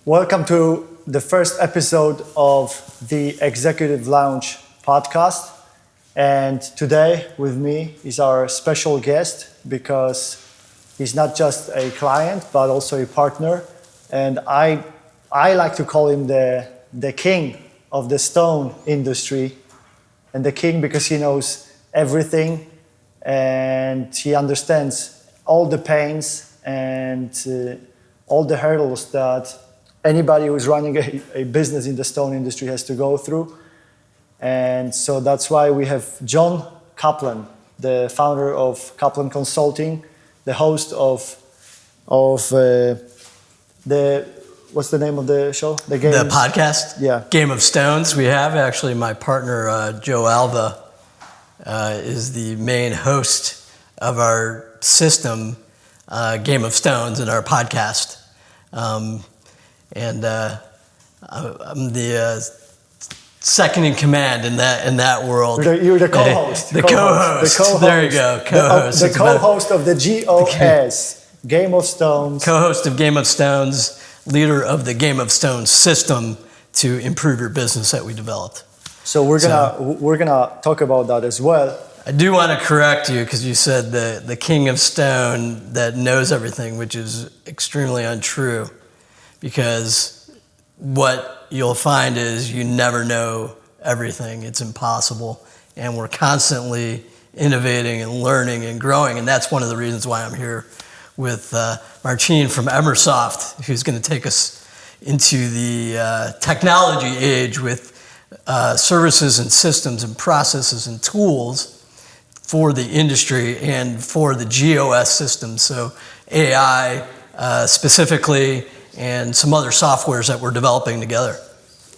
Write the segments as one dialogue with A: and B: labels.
A: Welcome to the first episode of the Executive Lounge podcast. And today with me is our special guest because he's not just a client, but also a partner. And I like to call him the king of the stone industry. And the king because he knows everything and he understands all the pains and all the hurdles that anybody who's running a business in the stone industry has to go through. And so that's why we have Jon Kaplan, the founder of Kaplan Consulting, the host of what's the name of the show? The
B: podcast?
A: Yeah.
B: Game of Stones. We have actually my partner, Joe Alva, is the main host of our system, Game of Stones, in our podcast. And I'm the second in command in that world.
A: You're the co-host.
B: The co-host. There you go. Co-host.
A: The co-host of the GOS, Game of Stones.
B: Co-host of Game of Stones, leader of the Game of Stones system to improve your business that we developed.
A: So we're gonna talk about that as well.
B: I do want to correct you because you said the king of stone that knows everything, which is extremely untrue. Because what you'll find is you never know everything. It's impossible. And we're constantly innovating and learning and growing. And that's one of the reasons why I'm here with Marcin from Emersoft, who's going to take us into the technology age with services and systems and processes and tools for the industry and for the GOS system. So AI specifically, and some other softwares that we're developing together.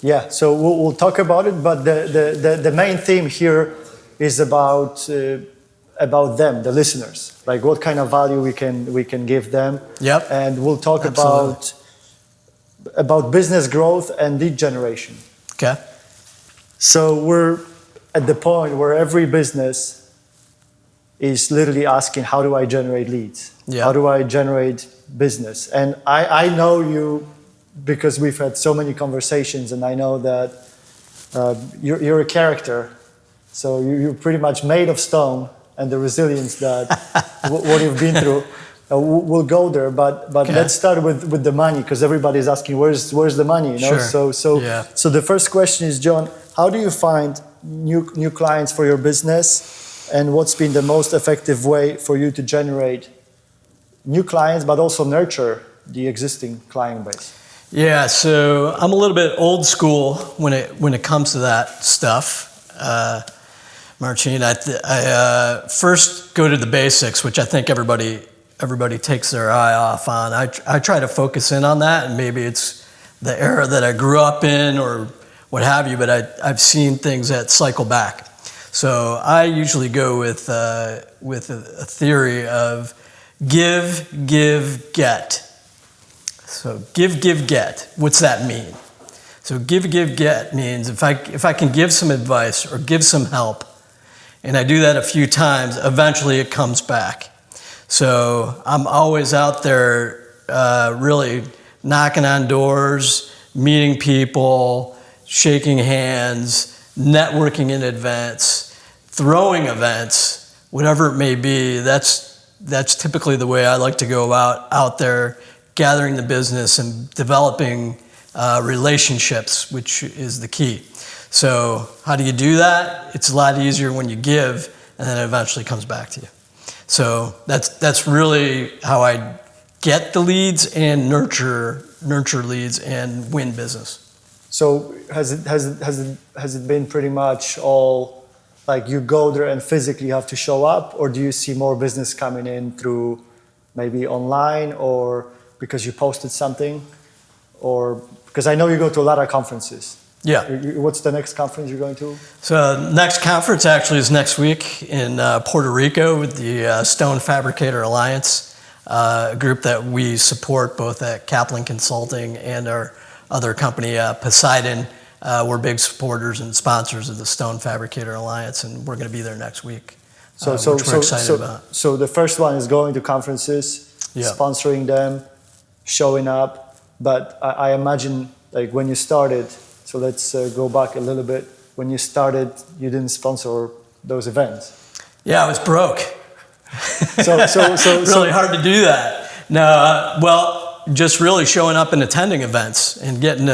A: Yeah, so we'll talk about it, but the main theme here is about them, the listeners. Like what kind of value we can give them.
B: Yep.
A: And we'll talk about business growth and lead generation.
B: Okay.
A: So we're at the point where every business is literally asking, how do I generate leads?
B: Yeah.
A: How do I generate business? And I know you because we've had so many conversations, and I know that you're a character. So you're pretty much made of stone, and the resilience that what you've been through. We'll go there, but okay. Let's start with the money, because everybody's asking where's the money, you know?
B: Sure.
A: So the first question is, Jon, how do you find new clients for your business, and what's been the most effective way for you to generate new clients, but also nurture the existing client base?
B: Yeah, so I'm a little bit old school when it comes to that stuff, Marcin. I first go to the basics, which I think everybody takes their eye off on. I try to focus in on that, and maybe it's the era that I grew up in or what have you, but I've seen things that cycle back. So I usually go with a theory of give, get. So give, get. What's that mean? So give, get means if I can give some advice or give some help, and I do that a few times, eventually it comes back. So I'm always out there really knocking on doors, meeting people, shaking hands, networking in events, throwing events, whatever it may be. That's typically the way I like to go out there, gathering the business and developing relationships, which is the key. So how do you do that? It's a lot easier when you give, and then it eventually comes back to you. So that's really how I get the leads and nurture leads and win business.
A: So has it been pretty much all like you go there and physically have to show up, or do you see more business coming in through maybe online or because you posted something, or because I know you go to a lot of conferences?
B: Yeah.
A: What's the next conference you're going to?
B: So next conference actually is next week in Puerto Rico with the Stone Fabricator Alliance, a group that we support both at Kaplan Consulting and our other company, Poseidon. We're big supporters and sponsors of the Stone Fabricator Alliance, and we're going to be there next week, which we're excited about.
A: So the first one is going to conferences,
B: Yeah.
A: sponsoring them, showing up. but I imagine like when you started, so let's go back a little bit. When you started, you didn't sponsor those events.
B: Yeah, I was broke.
A: So
B: Really hard to do that. No, well, just really showing up and attending events and getting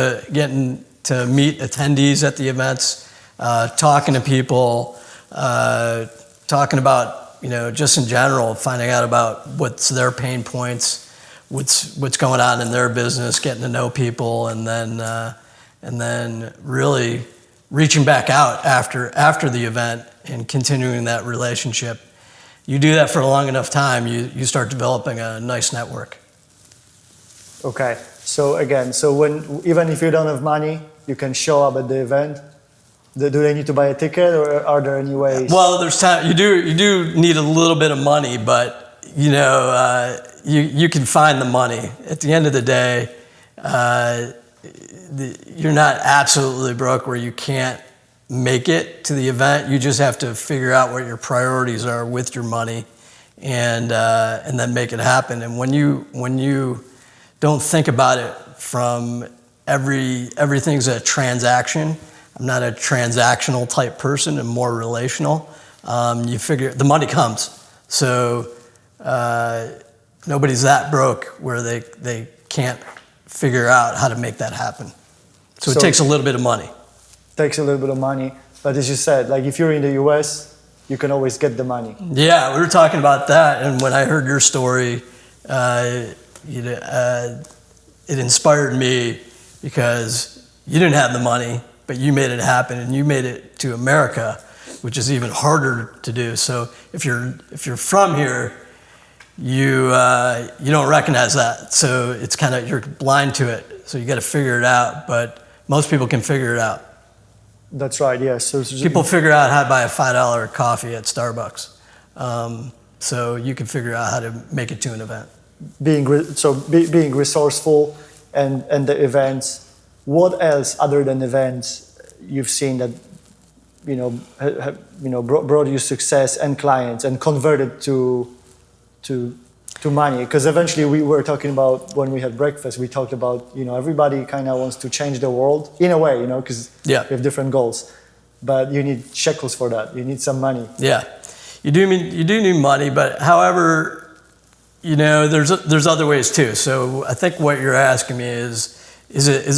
B: to meet attendees at the events, talking to people, talking about, just in general, finding out about what's their pain points, what's going on in their business, getting to know people, and then really reaching back out after the event and continuing that relationship. You do that for a long enough time, you start developing a nice network.
A: Okay. So again, even if you don't have money, you can show up at the event. Do they need to buy a ticket, or are there any ways?
B: Well, there's time. You do need a little bit of money, but you can find the money. At the end of the day, you're not absolutely broke where you can't make it to the event. You just have to figure out what your priorities are with your money, and then make it happen. And when you don't think about it from everything's a transaction. I'm not a transactional type person. I'm more relational. You figure the money comes. So nobody's that broke where they can't figure out how to make that happen. So it takes a little bit of money.
A: Takes a little bit of money, but as you said, like if you're in the US, you can always get the money.
B: Yeah, we were talking about that, and when I heard your story, it inspired me because you didn't have the money, but you made it happen, and you made it to America, which is even harder to do. So if you're from here, you don't recognize that. So it's kind of, you're blind to it. So you got to figure it out. But most people can figure it out.
A: That's right. Yes. So
B: people figure out how to buy a $5 coffee at Starbucks. So you can figure out how to make it to an event.
A: Being resourceful and the events. What else other than events you've seen that brought you success and clients and converted to money? Because eventually we were talking about, when we had breakfast, we talked about everybody kind of wants to change the world in a way, because we have different goals, but you need shekels for that. You need some money.
B: Yeah, you do need money, but however, there's other ways too. So I think what you're asking me is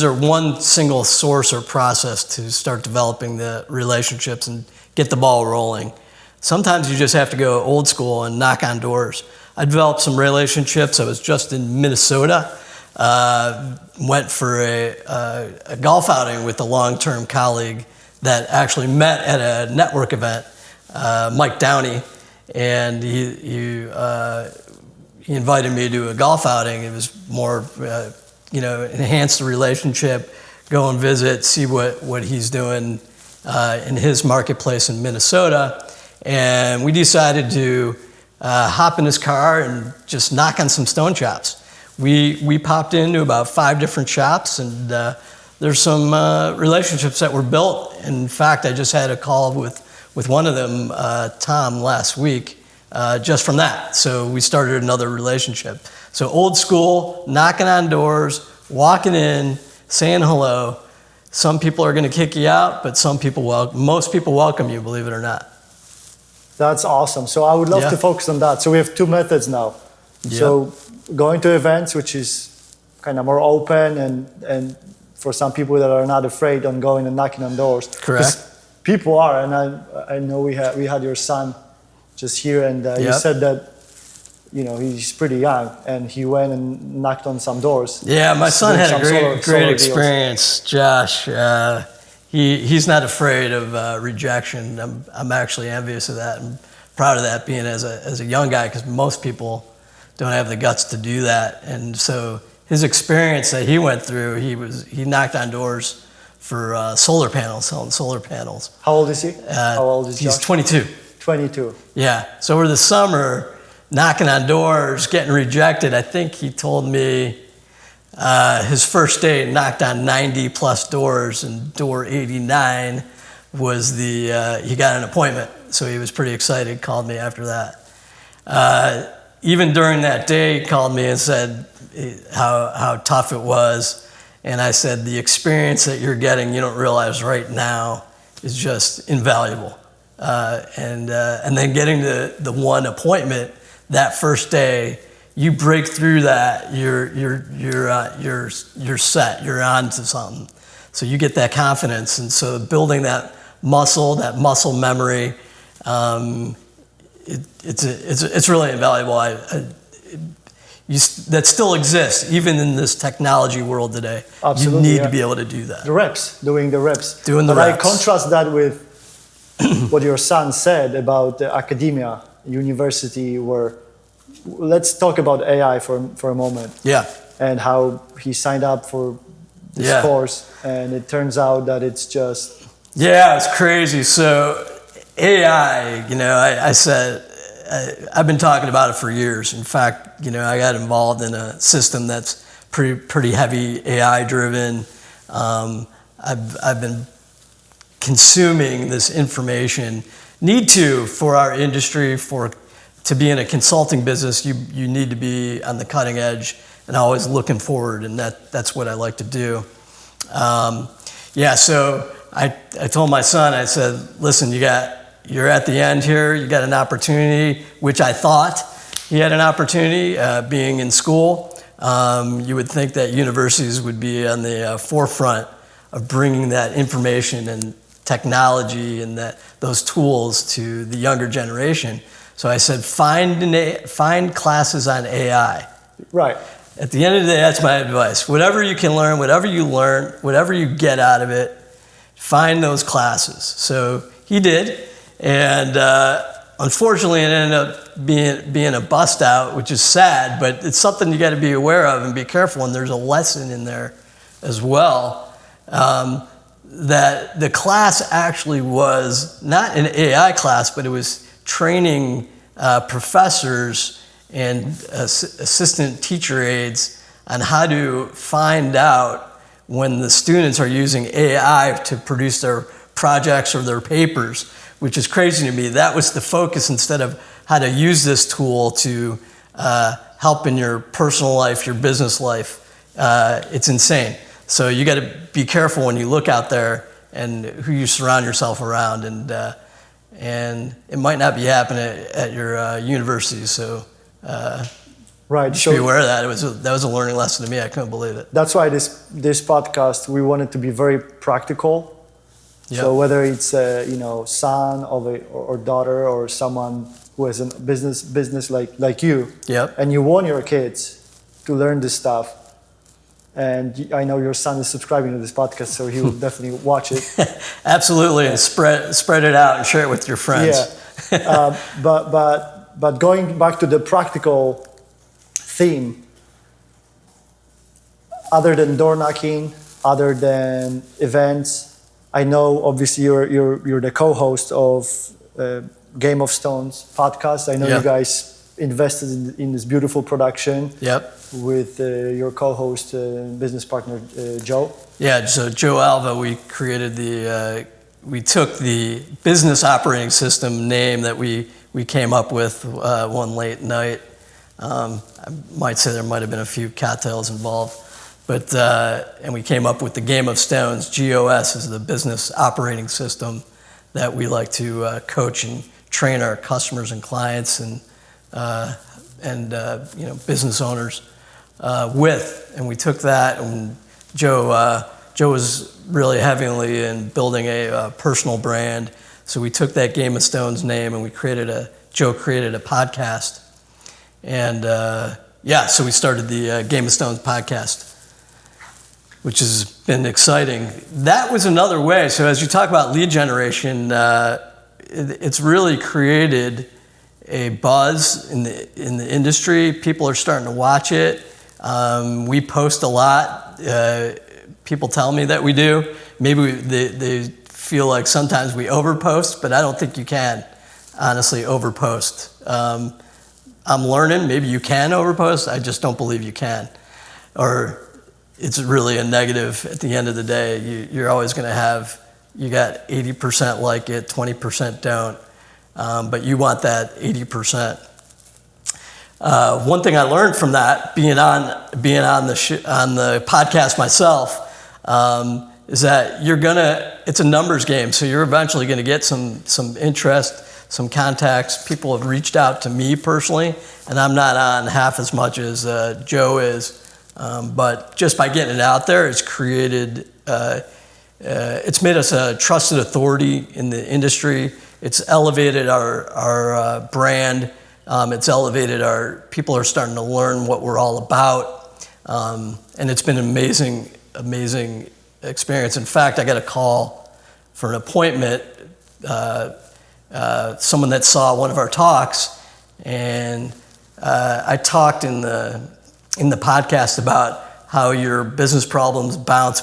B: there one single source or process to start developing the relationships and get the ball rolling? Sometimes you just have to go old school and knock on doors. I developed some relationships. I was just in Minnesota, went for a golf outing with a long-term colleague that actually met at a network event, Mike Downey, and he invited me to a golf outing. It was more, enhance the relationship, go and visit, see what he's doing in his marketplace in Minnesota. And we decided to hop in his car and just knock on some stone shops. We popped into about 5 different shops, and there's some relationships that were built. In fact, I just had a call with one of them, Tom, last week, just from that. So we started another relationship. So old school, knocking on doors, walking in, saying hello. Some people are going to kick you out, but most people welcome you, believe it or not.
A: That's awesome. So I would love to focus on that. So we have 2 methods now. Yep. So going to events, which is kind of more open and for some people that are not afraid on going and knocking on doors.
B: Correct.
A: People are, and I know we had your son just here, and you said that he's pretty young, and he went and knocked on some doors. Yeah,
B: my son had a great experience, Josh. He's not afraid of rejection. I'm actually envious of that. I'm proud of that, being as a young guy, because most people don't have the guts to do that. And so his experience that he went through, he knocked on doors for solar panels, selling solar panels.
A: How old is he? How old is he?
B: He's 22.
A: 22.
B: Yeah. So over the summer, knocking on doors, getting rejected. I think he told me his first day knocked on 90 plus doors, and door 89 was he got an appointment. So he was pretty excited, called me after that. even during that day, he called me and said how tough it was. And I said, the experience that you're getting, you don't realize right now, is just invaluable. And then getting the one appointment that first day, you break through that, you're set, you're on to something. So you get that confidence, and so building that muscle memory, it's really invaluable. That still exists even in this technology world today.
A: Absolutely,
B: you need to be able to do that.
A: Doing the reps.
B: But
A: I contrast that with what your son said about the academia, university, where let's talk about AI for a moment.
B: Yeah.
A: And how he signed up for this course, and it turns out that it's just...
B: Yeah, it's crazy. So AI, I said, I've been talking about it for years. In fact, I got involved in a system that's pretty heavy AI driven. I've been consuming this information. Need to, for our industry, to be in a consulting business, you need to be on the cutting edge and always looking forward, and that's what I like to do. So I told my son, I said, listen, you're at the end here, you got an opportunity, which I thought he had an opportunity being in school. You would think that universities would be on the forefront of bringing that information and technology and those tools to the younger generation. So I said, find classes on AI.
A: Right.
B: At the end of the day, that's my advice. Whatever you can learn, whatever you get out of it, find those classes. So he did, and unfortunately, it ended up being a bust out, which is sad. But it's something you got to be aware of and be careful. And there's a lesson in there as well. That the class actually was not an AI class, but it was training professors and assistant teacher aides on how to find out when the students are using AI to produce their projects or their papers, which is crazy to me. That was the focus instead of how to use this tool to help in your personal life, your business life. It's insane. So you got to be careful when you look out there and who you surround yourself around, and it might not be happening at your university. So
A: right.
B: So be aware of that. That was a learning lesson to me. I couldn't believe it.
A: That's why this podcast, we wanted to be very practical. Yep. So whether it's son or daughter or someone who has a business like you,
B: yep.
A: and you want your kids to learn this stuff. And I know your son is subscribing to this podcast, so he will definitely watch it.
B: Absolutely, and spread it out and share it with your friends.
A: Yeah, but going back to the practical theme, other than door knocking, other than events, I know obviously you're the co-host of Game of Stones podcast. I know you guys invested in this beautiful production.
B: Yep.
A: With your co-host, business partner, Joe.
B: Yeah, so Joe Alva, we took the business operating system name that we came up with one late night. I might say there might have been a few cocktails involved, but and we came up with the Game of Stones. GOS is the business operating system that we like to coach and train our customers and clients and business owners with, and we took that, and Joe was really heavily in building a personal brand, so we took that Game of Stones name and Joe created a podcast, and so we started the Game of Stones podcast, which has been exciting. That was another way. So as you talk about lead generation, it's really created a buzz in the industry. People are starting to watch it. We post a lot. People tell me that we do. Maybe they feel like sometimes we overpost, but I don't think you can honestly overpost. I'm learning. Maybe you can overpost. I just don't believe you can. Or it's really a negative at the end of the day. You're always going to have, you got 80% like it, 20% don't. But you want that 80%. One thing I learned from that, being on the podcast myself, is that it's a numbers game. So you're eventually gonna get some interest, some contacts. People have reached out to me personally, and I'm not on half as much as Joe is. But just by getting it out there, it's created, it's made us a trusted authority in the industry. It's elevated our brand. It's elevated people are starting to learn what we're all about. And it's been an amazing experience. In fact, I got a call for an appointment, someone that saw one of our talks, and I talked in the podcast about how your business problems bounce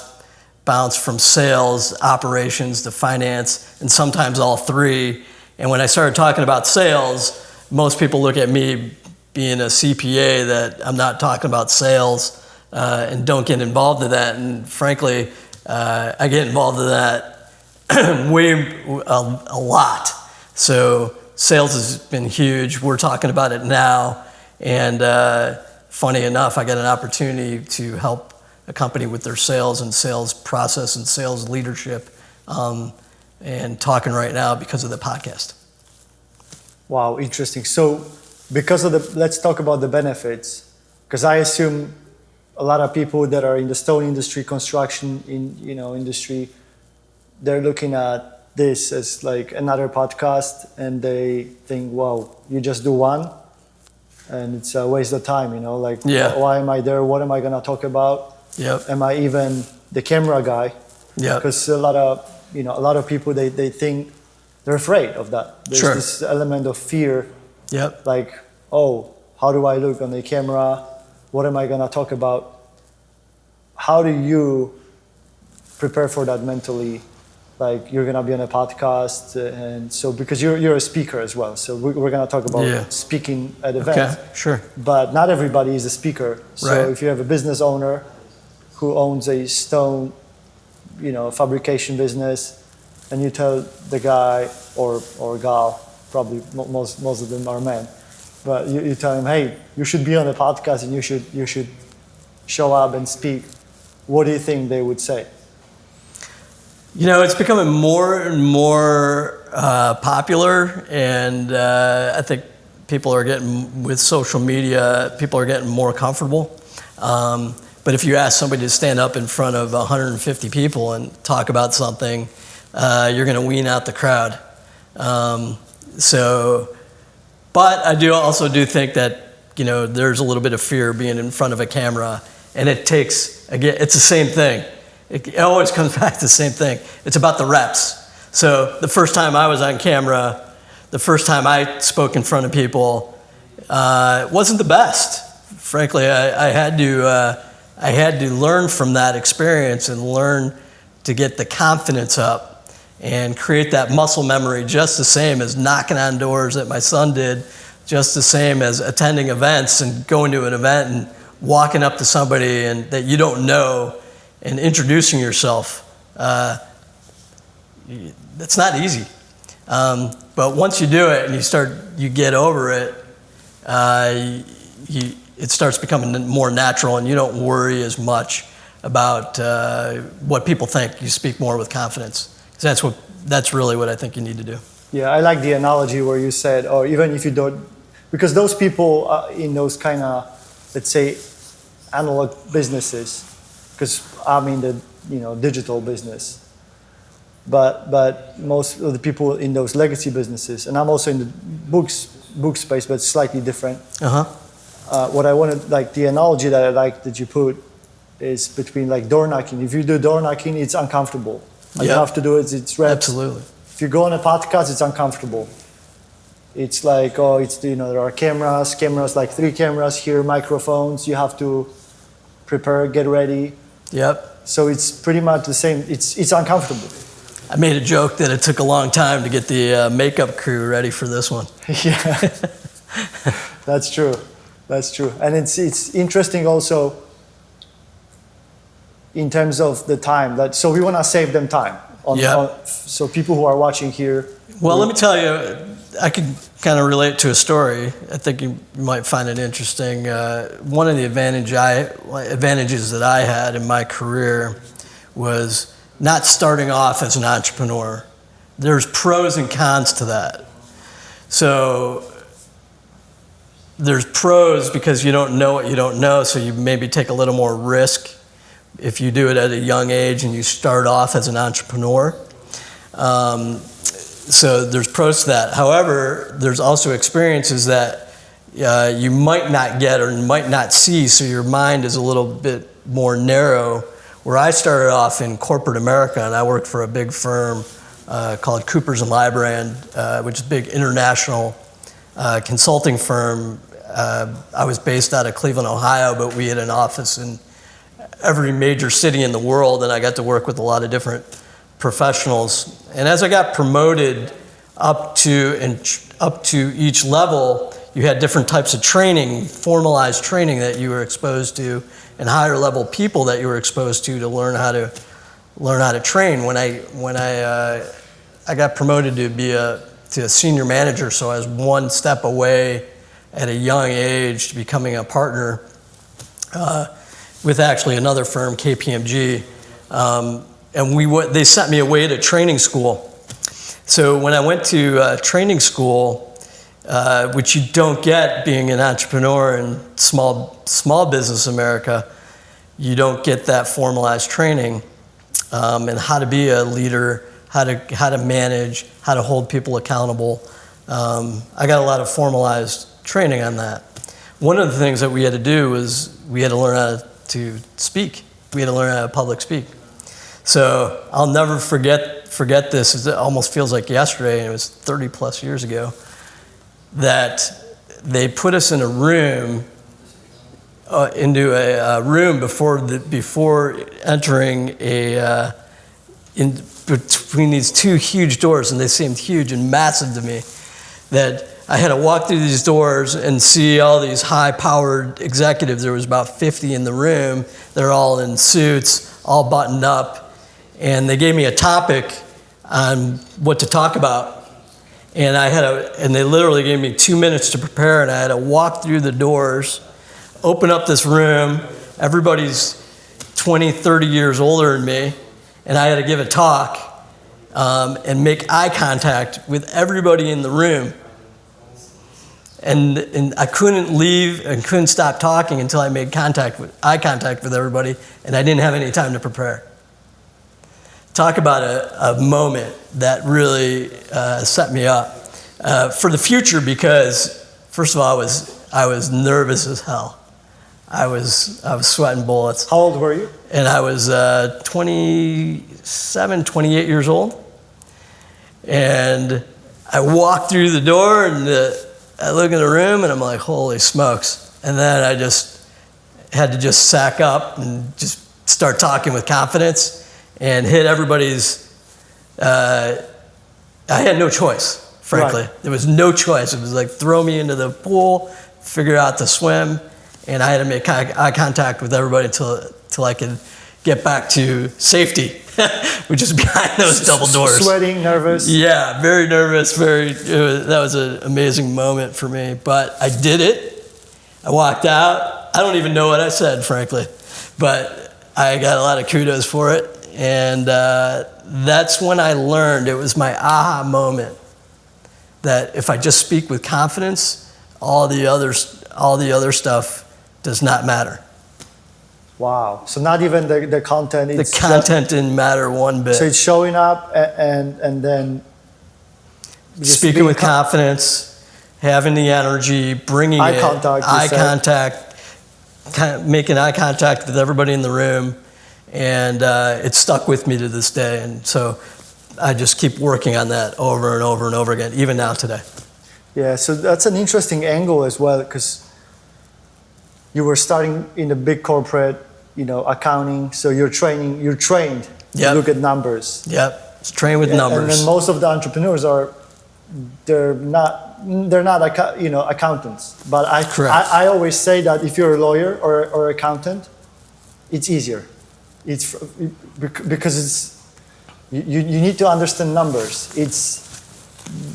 B: from sales, operations to finance, and sometimes all three. And when I started talking about sales, most people look at me being a CPA that I'm not talking about sales and don't get involved in that. And frankly, I get involved in that a lot. So sales has been huge. We're talking about it now. And funny enough, I got an opportunity to help a company with their sales and sales process and sales leadership, and talking right now because of the podcast.
A: Wow, interesting. So let's talk about the benefits, because I assume a lot of people that are in the stone industry, construction industry, they're looking at this as like another podcast, and they think, wow, you just do one and it's a waste of time, like, why am I there? What am I going to talk about?
B: Yep.
A: Am I even the camera guy?
B: Yeah.
A: Because a lot of people, they think they're afraid of that. There's this element of fear.
B: Yep.
A: Like, oh, how do I look on the camera? What am I going to talk about? How do you prepare for that mentally? Like, you're going to be on a podcast, and so because you're a speaker as well, so we're going to talk about speaking at events.
B: Okay, sure.
A: But not everybody is a speaker. So
B: right.
A: If you have a business owner who owns a stone, fabrication business, and you tell the guy or gal, probably most of them are men, but you tell him, hey, you should be on a podcast and you should show up and speak. What do you think they would say?
B: It's becoming more and more popular, and I think people are getting, with social media, people are getting more comfortable. But if you ask somebody to stand up in front of 150 people and talk about something, you're going to wean out the crowd. But I also do think that, there's a little bit of fear being in front of a camera, and it's the same thing. It always comes back to the same thing. It's about the reps. So the first time I was on camera, the first time I spoke in front of people, it wasn't the best. Frankly, I had to learn from that experience and learn to get the confidence up and create that muscle memory, just the same as knocking on doors that my son did, just the same as attending events and going to an event and walking up to somebody and that you don't know and introducing yourself. That's not easy. But once you do it and you get over it, it starts becoming more natural, and you don't worry as much about what people think. You speak more with confidence. 'Cause that's really what I think you need to do.
A: Yeah, I like the analogy where you said, oh, even if you don't, because those people in those kind of, let's say, analog businesses, because I'm in the digital business, but most of the people in those legacy businesses, and I'm also in the book space, but slightly different. What I wanted, like the analogy that I like that you put, is between like door knocking. If you do door knocking, it's uncomfortable. You have to do it. It's reps.
B: Absolutely.
A: If you go on a podcast, it's uncomfortable. It's like, there are cameras, like 3 cameras here, microphones. You have to prepare, get ready.
B: Yep.
A: So it's pretty much the same. It's uncomfortable.
B: I made a joke that it took a long time to get the makeup crew ready for this one.
A: Yeah, that's true. That's true. And it's interesting also in terms of the time. So we want to save them time. So people who are watching here.
B: Well, let me tell you, I could kind of relate to a story. I think you might find it interesting. One of the advantages that I had in my career was not starting off as an entrepreneur. There's pros and cons to that. So there's pros because you don't know what you don't know, so you maybe take a little more risk if you do it at a young age and you start off as an entrepreneur. So there's pros to that. However, there's also experiences that you might not get or might not see, so your mind is a little bit more narrow. Where I started off in corporate America, and I worked for a big firm called Coopers & Lybrand, which is a big international consulting firm. I was based out of Cleveland, Ohio, but we had an office in every major city in the world, and I got to work with a lot of different professionals. And as I got promoted up to each level, you had different types of training, formalized training that you were exposed to, and higher level people that you were exposed to learn how to train. When I got promoted to a senior manager, so I was one step away at a young age to becoming a partner with actually another firm, KPMG. And they sent me away to training school. So when I went to training school, which you don't get being an entrepreneur in small business America, you don't get that formalized training and how to be a leader, how to manage, how to hold people accountable. I got a lot of formalized training on that. One of the things that we had to do was we had to learn how to speak. We had to learn how to public speak. So I'll never forget this. It almost feels like yesterday, and it was 30 plus years ago, that they put us in a room, into a room before entering in between these two huge doors, and they seemed huge and massive to me, that I had to walk through these doors and see all these high-powered executives. There was about 50 in the room. They're all in suits, all buttoned up. And they gave me a topic on what to talk about. And and they literally gave me 2 minutes to prepare, and I had to walk through the doors, open up this room. Everybody's 20, 30 years older than me, and I had to give a talk and make eye contact with everybody in the room. And I couldn't leave and couldn't stop talking until I made eye contact with everybody, and I didn't have any time to prepare. Talk about a moment that really set me up for the future, because first of all, I was nervous as hell. I was sweating bullets.
A: How old were you?
B: And I was 27, 28 years old. And I walked through the door, and I look in the room, and I'm like, holy smokes. And then I just had to sack up and just start talking with confidence and hit everybody's. I had no choice, frankly. Right. There was no choice. It was like, throw me into the pool, figure out to swim, and I had to make eye contact with everybody until I could get back to safety, which is behind those double doors.
A: Sweating, nervous?
B: Yeah, very nervous. That was an amazing moment for me. But I did it. I walked out. I don't even know what I said, frankly, but I got a lot of kudos for it. And that's when I learned, it was my aha moment, that if I just speak with confidence, all the other stuff does not matter.
A: Wow. So not even the content.
B: The content didn't matter one bit.
A: So it's showing up and then
B: speaking with confidence, having the energy, bringing
A: eye contact,
B: making eye contact with everybody in the room. And it stuck with me to this day. And so I just keep working on that over and over and over again, even now today.
A: Yeah, so that's an interesting angle as well, because you were starting in a big corporate, accounting. So you're trained to look at numbers.
B: Yep, it's trained with numbers.
A: And then most of the entrepreneurs they're not accountants. But I always say that if you're a lawyer or accountant, it's easier. It's because you need to understand numbers.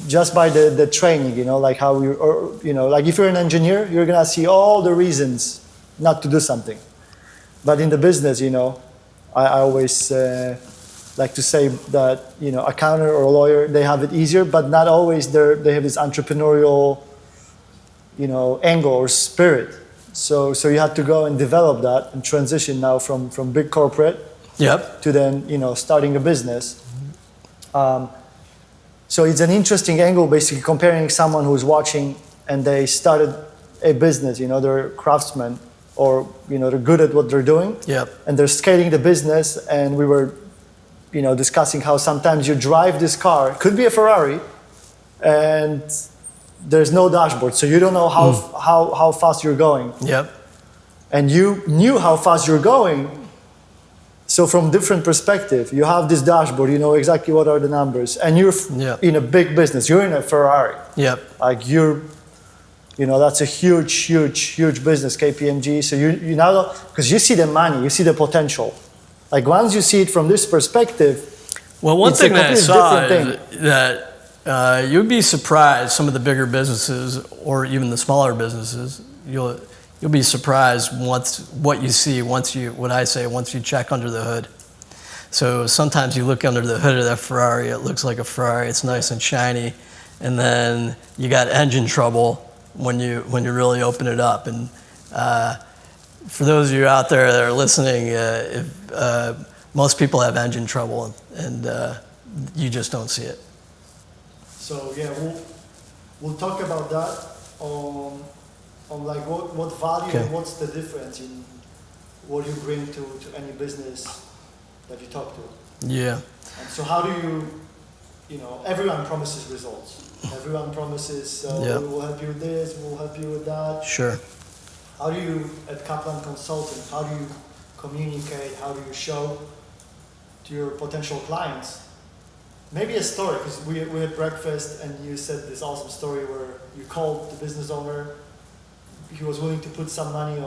A: just by the training, like how like if you're an engineer, you're gonna see all the reasons not to do something. But in the business, I always like to say that, accountant or a lawyer, they have it easier, but not always they have this entrepreneurial, angle or spirit. So you have to go and develop that and transition now from big corporate to then, starting a business. So it's an interesting angle, basically comparing someone who's watching and they started a business, they're craftsmen or, they're good at what they're doing and they're scaling the business. And we were, discussing how sometimes you drive this car, it could be a Ferrari, and there's no dashboard. So you don't know how fast you're going. And you knew how fast you're going. So from different perspective, you have this dashboard, you know exactly what are the numbers, and you're in a big business. You're in a Ferrari. Like that's a huge business, KPMG. So you now, because you see the money, you see the potential. Like once you see it from this perspective,
B: well, one thing that I saw is that you'd be surprised. Some of the bigger businesses, or even the smaller businesses, you'll be surprised what you see once you check under the hood. So sometimes you look under the hood of that Ferrari, it looks like a Ferrari, it's nice and shiny, and then you got engine trouble when you really open it up. And for those of you out there that are listening, most people have engine trouble, and you just don't see it.
A: So yeah, we'll talk about that on like what value and what's the difference in what you bring to any business that you talk to.
B: Yeah.
A: And so how do everyone promises results. Everyone promises, we will help you with this, we'll help you with that.
B: Sure.
A: How do you, at Kaplan Consulting, how do you communicate, how do you show to your potential clients? Maybe a story, because we had breakfast and you said this awesome story where you called the business owner, he was willing to put some money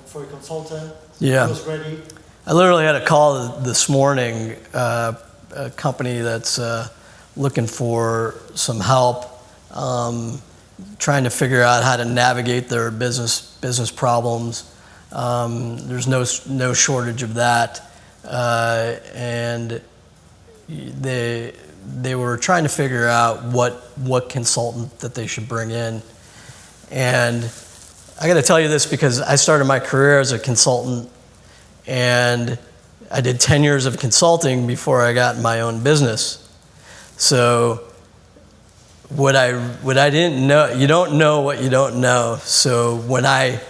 A: for a consultant. He was ready.
B: I literally had a call this morning, a company that's looking for some help, trying to figure out how to navigate their business problems. There's no shortage of that, and they were trying to figure out what consultant that they should bring in. And I got to tell you this because I started my career as a consultant, and I did 10 years of consulting before I got my own business. So what I didn't know, you don't know what you don't know. So when I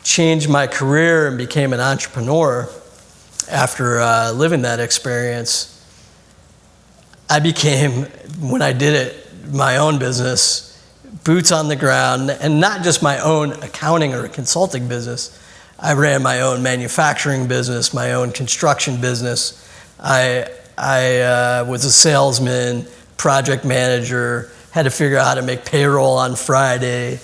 B: changed my career and became an entrepreneur after living that experience, I became, when I did it, my own business, boots on the ground, and not just my own accounting or consulting business. I ran my own manufacturing business, my own construction business. I was a salesman, project manager, had to figure out how to make payroll on Friday.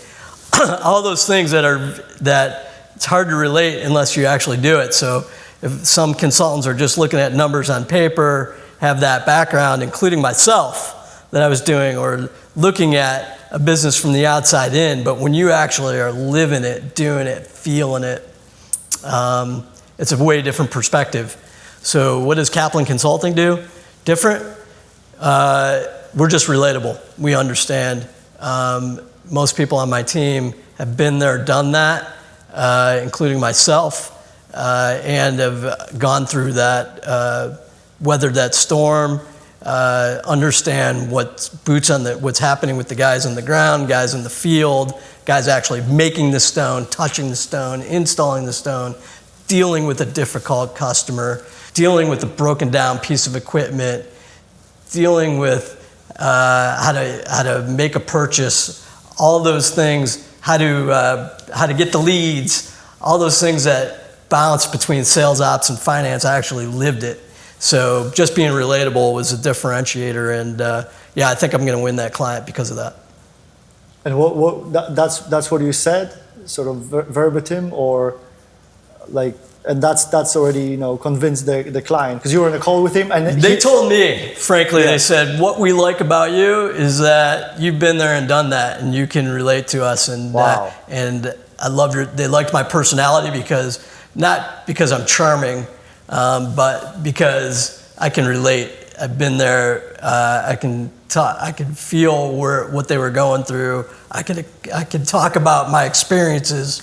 B: All those things that it's hard to relate unless you actually do it. So if some consultants are just looking at numbers on paper, have that background, including myself, that I was doing, or looking at a business from the outside in, but when you actually are living it, doing it, feeling it, it's a way different perspective. So what does Kaplan Consulting do? Different? We're just relatable. We understand. Most people on my team have been there, done that, including myself, and have gone through that, weathered that storm, understand what's happening with the guys on the ground, guys in the field, guys actually making the stone, touching the stone, installing the stone, dealing with a difficult customer, dealing with a broken down piece of equipment, dealing with how to make a purchase, all those things, how to get the leads, all those things that bounce between sales ops and finance. I actually lived it. So just being relatable was a differentiator, and I think I'm going to win that client because of that.
A: And that's what you said, sort of verbatim, or like and that's already convinced the client, because you were in a call with him, and
B: they told me, frankly,
A: Yeah.
B: they said, what we like about you is that you've been there and done that, and you can relate to us. And
A: Wow.
B: And I love they liked my personality, because not because I'm charming, but because I can relate. I've been there. I can feel what they were going through. I could talk about my experiences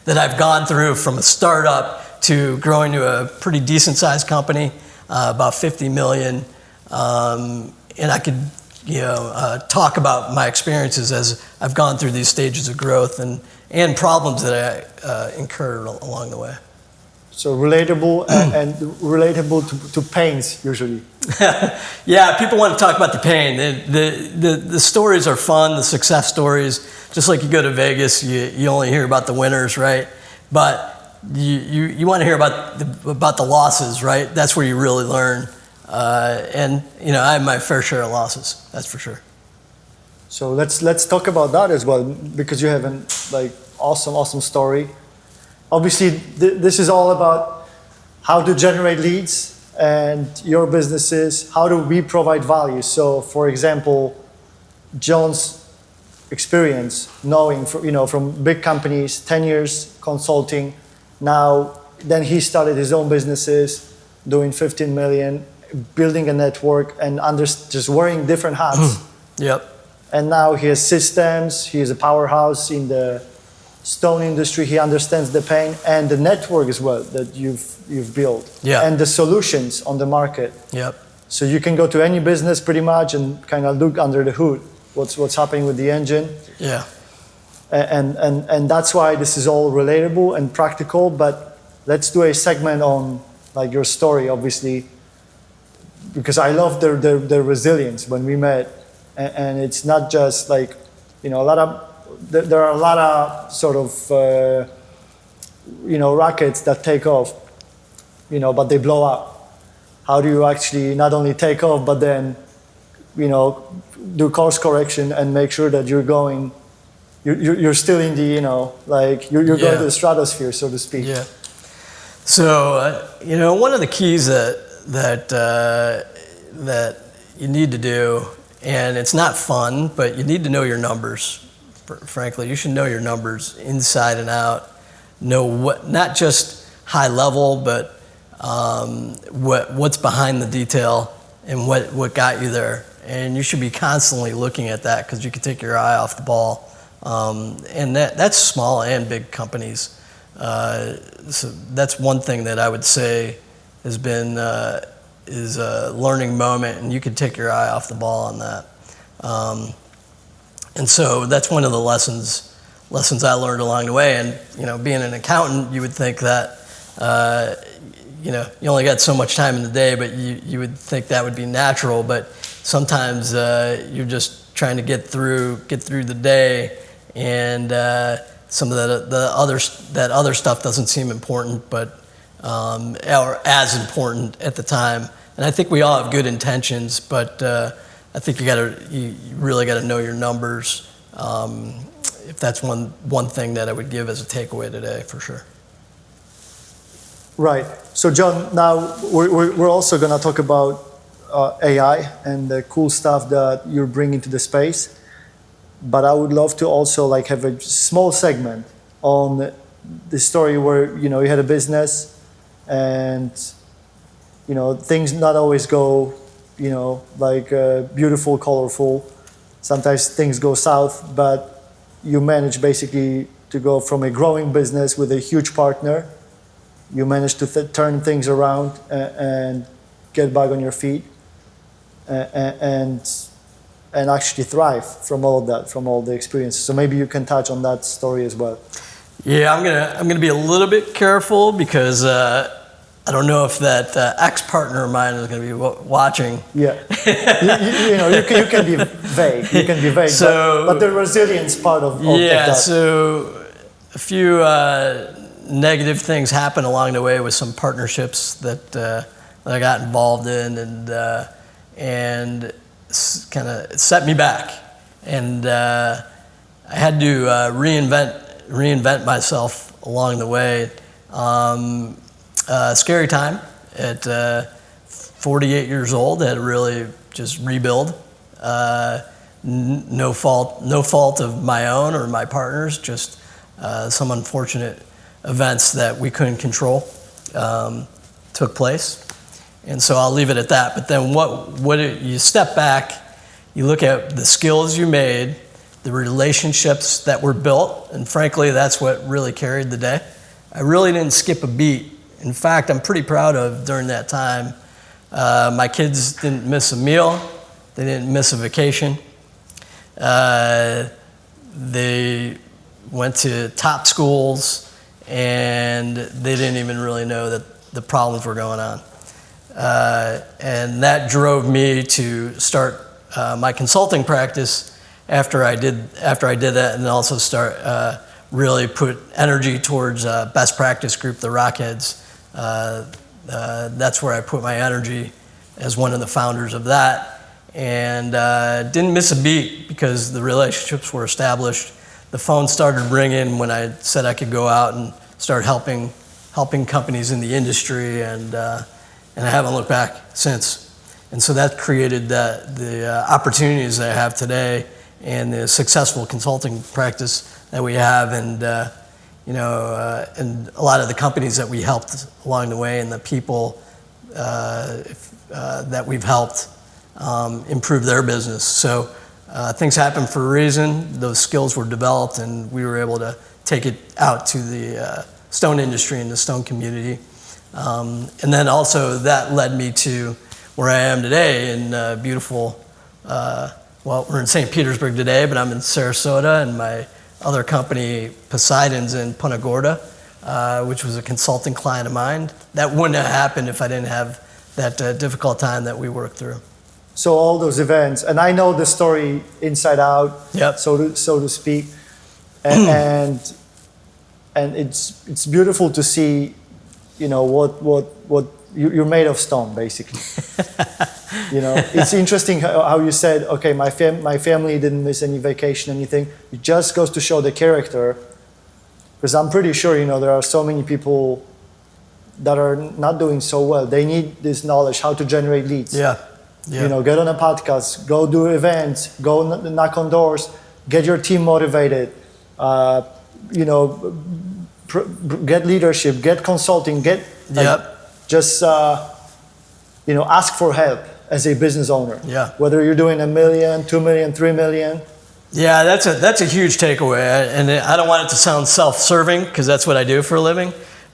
B: that I've gone through, from a startup to growing to a pretty decent sized company, about 50 million. And I could, talk about my experiences as I've gone through these stages of growth and problems that I incurred along the way.
A: So relatable and relatable to pains usually.
B: Yeah, people want to talk about the pain. The stories are fun, the success stories. Just like you go to Vegas, you only hear about the winners, right? But you want to hear about the losses, right? That's where you really learn. And I have my fair share of losses, that's for sure.
A: So let's talk about that as well, because you have an awesome story. Obviously, this is all about how to generate leads and your businesses. How do we provide value? So, for example, Jon's experience, knowing from big companies, 10 years consulting, then he started his own businesses, doing 15 million, building a network, and just wearing different hats.
B: Yep.
A: And now he has systems. He is a powerhouse in the stone industry. He understands the pain and the network as well that you've built.
B: Yeah.
A: And the solutions on the market.
B: Yep.
A: So you can go to any business pretty much and kind of look under the hood, what's happening with the engine.
B: Yeah.
A: And that's why this is all relatable and practical. But let's do a segment on your story, obviously, because I love the resilience when we met. And it's not just there are a lot of sort of rockets that take off, but they blow up. How do you actually not only take off, but then do course correction and make sure that you're still in the you're going to the stratosphere, so to speak.
B: Yeah. So one of the keys that you need to do, and it's not fun, but you need to know your numbers. Frankly, you should know your numbers inside and out. Know not just high level, but what's behind the detail and what got you there. And you should be constantly looking at that, because you can take your eye off the ball. And that's small and big companies. So that's one thing that I would say has been is a learning moment, and you can take your eye off the ball on that. And so that's one of the lessons I learned along the way. And being an accountant, you would think that you only got so much time in the day, but you would think that would be natural. But sometimes you're just trying to get through the day, and some of that other stuff doesn't seem important, but or as important at the time. And I think we all have good intentions, but I think you really got to know your numbers. If that's one thing that I would give as a takeaway today, for sure.
A: Right. So, Jon, now we're also going to talk about AI and the cool stuff that you're bringing to the space. But I would love to also have a small segment on the story where you had a business, and things not always go beautiful, colorful. Sometimes things go south, but you manage basically to go from a growing business with a huge partner. You manage to turn things around and get back on your feet, and actually thrive from all of that, from all the experiences. So maybe you can touch on that story as well.
B: Yeah, I'm gonna be a little bit careful, because I don't know if that ex-partner of mine is going to be watching.
A: Yeah, you can be vague. You can be vague, but the resilience part of that.
B: Yeah, so a few negative things happened along the way with some partnerships that I got involved in, and kind of set me back. And I had to reinvent myself along the way. Scary time at 48 years old. Had to really just rebuild. No fault of my own or my partner's, just some unfortunate events that we couldn't control took place. And so I'll leave it at that. But then you step back, you look at the skills you made, the relationships that were built, and frankly, that's what really carried the day. I really didn't skip a beat. In fact, I'm pretty proud of during that time. My kids didn't miss a meal. They didn't miss a vacation. They went to top schools, and they didn't even really know that the problems were going on. And that drove me to start my consulting practice after I did that, and also start really put energy towards best practice group, the Rockheads. That's where I put my energy as one of the founders of that, and didn't miss a beat because the relationships were established. The phone started ringing when I said I could go out and start helping companies in the industry, and I haven't looked back since. And so that created the opportunities that I have today and the successful consulting practice that we have, and and a lot of the companies that we helped along the way, and the people that we've helped improve their business. So things happen for a reason. Those skills were developed, and we were able to take it out to the stone industry and the stone community. And then also that led me to where I am today in beautiful, we're in St. Petersburg today, but I'm in Sarasota, and my other company, Poseidon's in Punta Gorda, which was a consulting client of mine. That wouldn't have happened if I didn't have that difficult time that we worked through.
A: So all those events, and I know the story inside out,
B: Yep.
A: so to speak, and it's beautiful to see, what you're made of stone, basically. It's interesting how you said, okay, my family didn't miss any vacation, anything. It just goes to show the character, because I'm pretty sure, there are so many people that are not doing so well. They need this knowledge, how to generate leads.
B: Yeah.
A: Get on a podcast, go do events, go knock on doors, get your team motivated, get leadership, get consulting, just ask for help as a business owner.
B: Yeah.
A: Whether you're doing $1 million, $2 million, $3 million.
B: Yeah, that's a huge takeaway, and I don't want it to sound self-serving, because that's what I do for a living.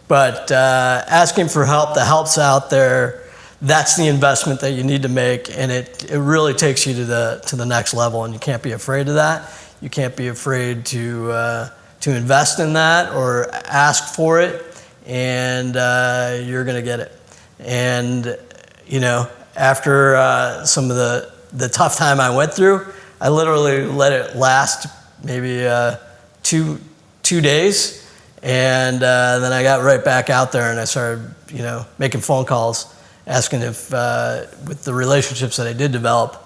B: But asking for help, the help's out there. That's the investment that you need to make, and it really takes you to the next level, and you can't be afraid of that. You can't be afraid to invest in that or ask for it, and you're going to get it. And after some of the tough time I went through, I literally let it last maybe 2 days, and then I got right back out there, and I started making phone calls, asking if with the relationships that I did develop,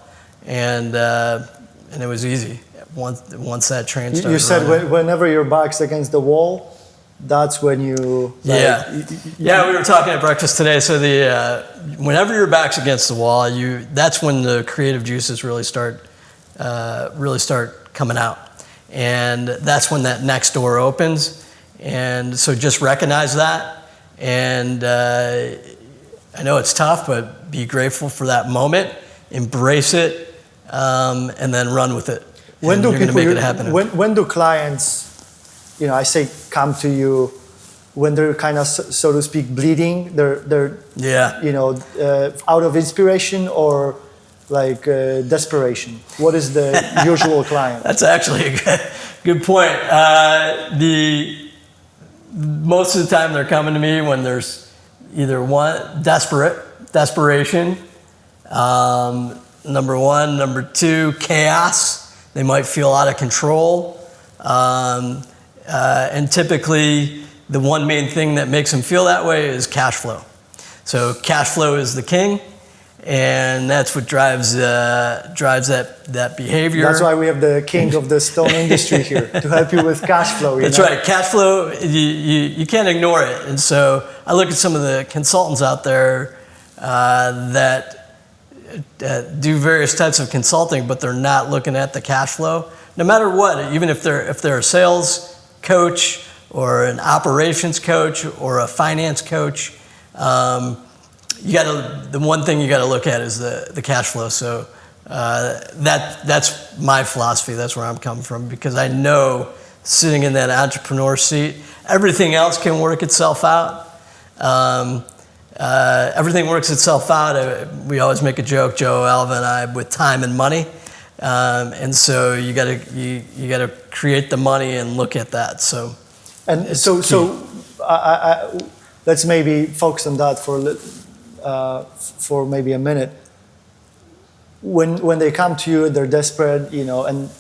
B: and it was easy once that train started.
A: You said
B: running.
A: Whenever your back's against the wall, that's when you.
B: Yeah, we were talking at breakfast today. So whenever your back's against the wall, that's when the creative juices really start coming out, and that's when that next door opens. And so just recognize that, and I know it's tough, but be grateful for that moment, embrace it, and then run with it.
A: When do people
B: make it happen?
A: When do clients, I say, come to you when they're kind of, so to speak, bleeding? They're out of inspiration or like desperation? What is the usual client?
B: That's actually a good point. Most of the time they're coming to me when there's either desperation, number one, number two, chaos. They might feel out of control. And typically the one main thing that makes them feel that way is cash flow. So cash flow is the king, and that's what drives that behavior.
A: That's why we have the king of the stone industry here to help you with cash flow.
B: That's right. Cash flow, you can't ignore it. And so I look at some of the consultants out there that do various types of consulting, but they're not looking at the cash flow. No matter what, even if they're a sales coach or an operations coach or a finance coach, the one thing you got to look at is the cash flow. So that's my philosophy. That's where I'm coming from, because I know sitting in that entrepreneur seat, everything else can work itself out. Everything works itself out. We always make a joke, Joe, Alva, and I, with time and money. And so you got to create the money and look at that. So,
A: and so let's maybe focus on that for maybe a minute. When they come to you, they're desperate, and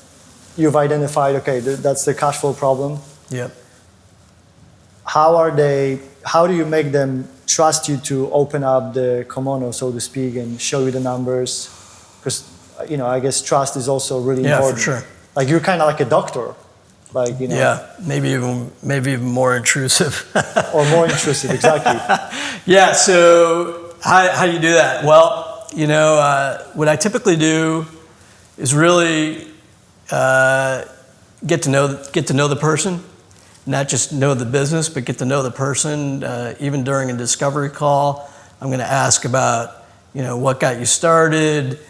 A: you've identified, okay, that's the cash flow problem.
B: Yep.
A: How do you make them trust you to open up the kimono, so to speak, and show you the numbers? Because, I guess trust is also really important.
B: Yeah, for sure.
A: Like, you're kind of like a doctor.
B: Yeah, maybe even more intrusive.
A: Or more intrusive, exactly.
B: Yeah, so how do you do that? Well, what I typically do is really get to know the person. Not just know the business, but get to know the person. Even during a discovery call, I'm going to ask about, what got you started,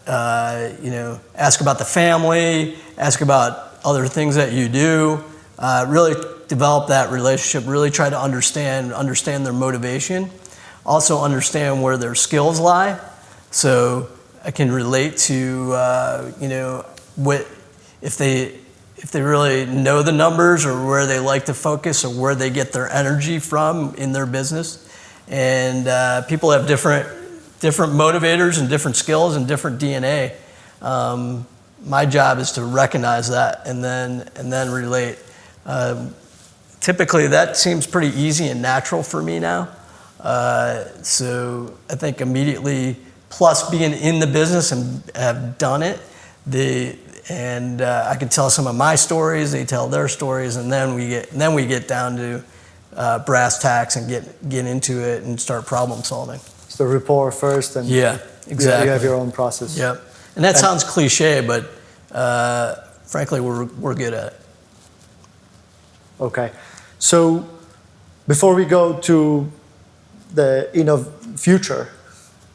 B: ask about the family, ask about other things that you do. Really develop that relationship. Really try to understand their motivation. Also understand where their skills lie, so I can relate to, what if they really know the numbers, or where they like to focus, or where they get their energy from in their business. And people have different motivators and different skills and different DNA. My job is to recognize that and then relate. Typically, that seems pretty easy and natural for me now. So I think immediately, plus being in the business and have done it, I can tell some of my stories, they tell their stories, and then we get down to brass tacks and get into it and start problem solving.
A: So rapport first, and
B: yeah, exactly.
A: You have your own process.
B: Yep, and that sounds cliche, but frankly, we're good at it.
A: Okay, so before we go to the future